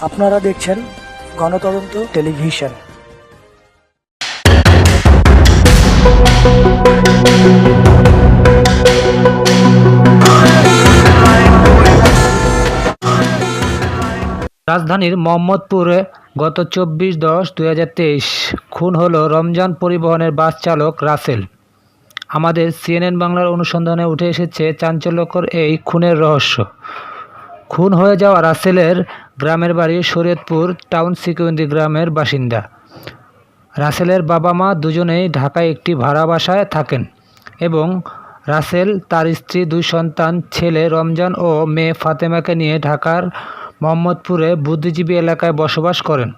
আপনারা দেখছেন গণতদন্ত টেলিভিশন। রাজধানীর মোহাম্মদপুরে গত 24/10/2023 খুন হলো রমজান পরিবহনের বাস চালক রাসেল। আমাদের CNN বাংলার অনুসন্ধানে উঠে এসেছে চাঞ্চল্যকর এই খুনের রহস্য। খুন হয়ে যাওয়া রাসেলের গ্রামের বাড়ি শরীয়তপুর টাউন সিকুয়েন্দি গ্রামের বাসিন্দা। রাসেলের বাবা মা দুজনেই ঢাকায় একটি ভাড়া বাসায় থাকেন এবং রাসেল, তার স্ত্রী, 2 সন্তান, ছেলে রমজান ও মেয়ে ফাতেমাকে নিয়ে ঢাকার মোহাম্মদপুরে বুদ্ধিজীবী এলাকায় বসবাস করেন।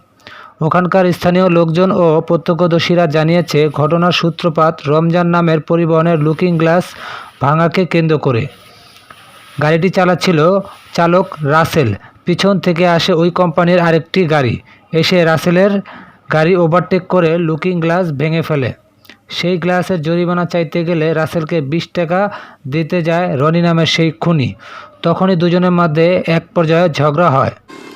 ওখানকার স্থানীয় লোকজন ও প্রত্যক্ষদর্শীরা জানিয়েছে, ঘটনার সূত্রপাত রমজান নামের পরিবহনের লুকিং গ্লাস ভাঙাকে কেন্দ্র করে। গাড়িটি চালাচ্ছিল চালক রাসেল। পিছন থেকে আসে ওই কোম্পানির আরেকটি গাড়ি, এসে রাসেলের গাড়ি ওভারটেক করে লুকিং গ্লাস ভেঙে ফেলে। সেই গ্লাসের জরিমানা চাইতে গেলে রাসেলকে 20 টাকা দিতে যায় রনি নামের সেই খুনি। তখনই দুজনের মধ্যে এক পর্যায়ে ঝগড়া হয়।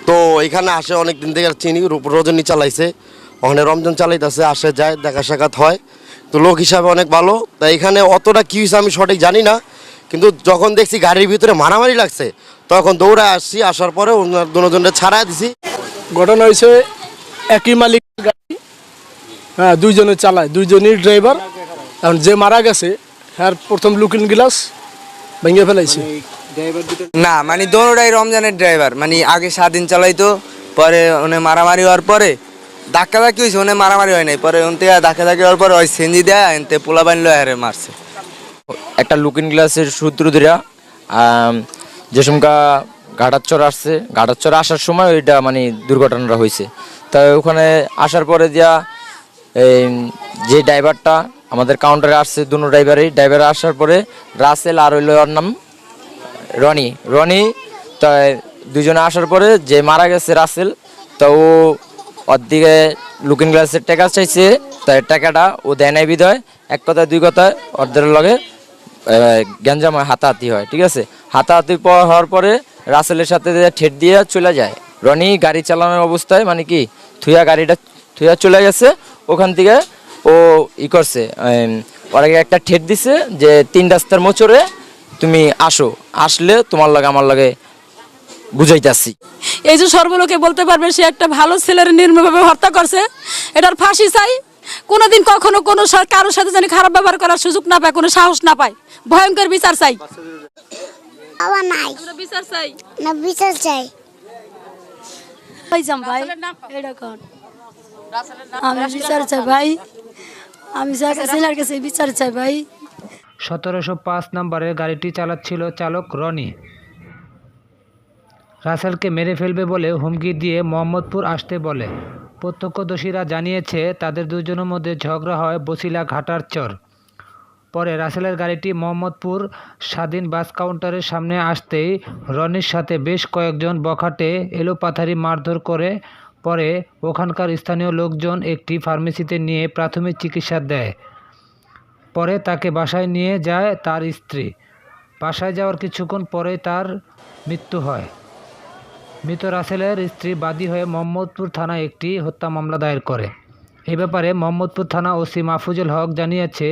তো এখানে আসে অনেক দিন থেকে চিনি, রজনী চালাইছে, ওখানে রমজান চালাইতেছে, আসে যায়, দেখা সাক্ষাৎ হয়। তো লোক হিসাবে অনেক ভালো। তাই এখানে অতটা কী হয়েছে আমি সঠিক জানি না, কিন্তু যখন দেখছি গাড়ির ভিতরে মারামারি লাগছে তখন দৌড়ে আসছি। আসার পরে দুজনকে ছাড়াই দিছি। ঘটনা হয়েছে একই মালিক গাড়ি, হ্যাঁ, দুইজনে চালায়, দুইজনই ড্রাইভার। এখন যে মারা গেছে হ্যাঁ প্রথম লুকিং গ্লাস ভেঙে ফেলাইছে। না মানে দোনোটাই রমজানের ড্রাইভার, মানে আগে স্বাধীন চালাইতো, পরে ওনে মারামারি হওয়ার পরে ধাক্কি হয়েছে, ওনে মারামারি হয় নাই, পরে ওন থেকে ধাক্কি হওয়ার পরে ওই সেঞ্জি দেয় এনতে পোলা বানলো হারে মারছে। একটা লুকিং গ্লাসের সূত্র ধরিয়া যে সমকা ঘাটারচর আসছে, ঘাটারচর আসার সময় ওইটা মানে দুর্ঘটনাটা হয়েছে। তাই ওখানে আসার পরে দিয়া যে ড্রাইভারটা আমাদের কাউন্টারে আসছে, দুনো ড্রাইভার আসার পরে রাসেল আর হইল ওর নাম রনি। তাই দুজনে আসার পরে যে মারা গেছে রাসেল, তো ও ওর দিকে লুকিং গ্লাসের টাকা চাইছে, তাই টাকাটা ও দেয় নাই বিধয় এক কথায় দুই কথায় ওদের লগে গ্যাঞ্জাম হয়, হাতাহাতি হয়। ঠিক আছে, হাতাহাতি হওয়ার পরে রাসেলের সাথে ঠেট দিয়ে চলে যায়। রনি গাড়ি চালানোর অবস্থায় মানে কি গাড়িটা থুয়া চলে গেছে। ওখান থেকে ও করছে, ওর আগে একটা ঠেট দিছে যে 3 রাস্তার মোচরে তুমি আসলে তোমার লাগে আমার লাগে বুঝাইতেছি। এই যে সর্বলোকে বলতে পারবে সে একটা ভালো ছেলের নির্মমভাবে হত্যা করছে, এটার ফাঁসি চাই। কোনোদিন কখনো কোনো কারোর সাথে জানি খারাপ ব্যবহার করার সুযোগ না পায়, কোনো সাহস না পায়, ভয়ঙ্কর বিচার চাই। বিচার চাই না, বিচার চাই। আমি বিচার চাই ভাই, আমি ছেলের কাছে বিচার চাই ভাই। 1705 নম্বরের গাড়িটি চালাচ্ছিল চালক রনি। রাসেলকে মেরে ফেলবে বলে হুমকি দিয়ে মোহাম্মদপুর আসতে বলে। প্রত্যক্ষদর্শীরা জানিয়েছে, তাদের দুজনের মধ্যে ঝগড়া হয় বছিলা ঘাটারচর। পরে রাসেলের গাড়িটি মোহাম্মদপুর স্বাধীন বাস কাউন্টারের সামনে আসতেই রনির সাথে বেশ কয়েকজন বখাটে এলোপাথারি মারধর করে। পরে ওখানকার স্থানীয় লোকজন একটি ফার্মেসিতে নিয়ে প্রাথমিক চিকিৎসা দেয়। পরে তাকে বাসায় নিয়ে যায় তার স্ত্রী। বাসায় যাওয়ার কিছুক্ষণ পরেই তার মৃত্যু হয়। মৃত রাসেলের স্ত্রী বাদী হয়ে মোহাম্মদপুর থানায় একটি হত্যা মামলা দায়ের করে। এ ব্যাপারে মোহাম্মদপুর থানা ওসি মাহফুজুল হক জানিয়েছে,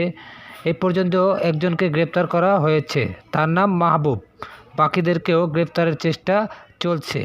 এ পর্যন্ত একজনকে গ্রেপ্তার করা হয়েছে, তার নাম মাহবুব। বাকিদেরকেও গ্রেপ্তারের চেষ্টা চলছে।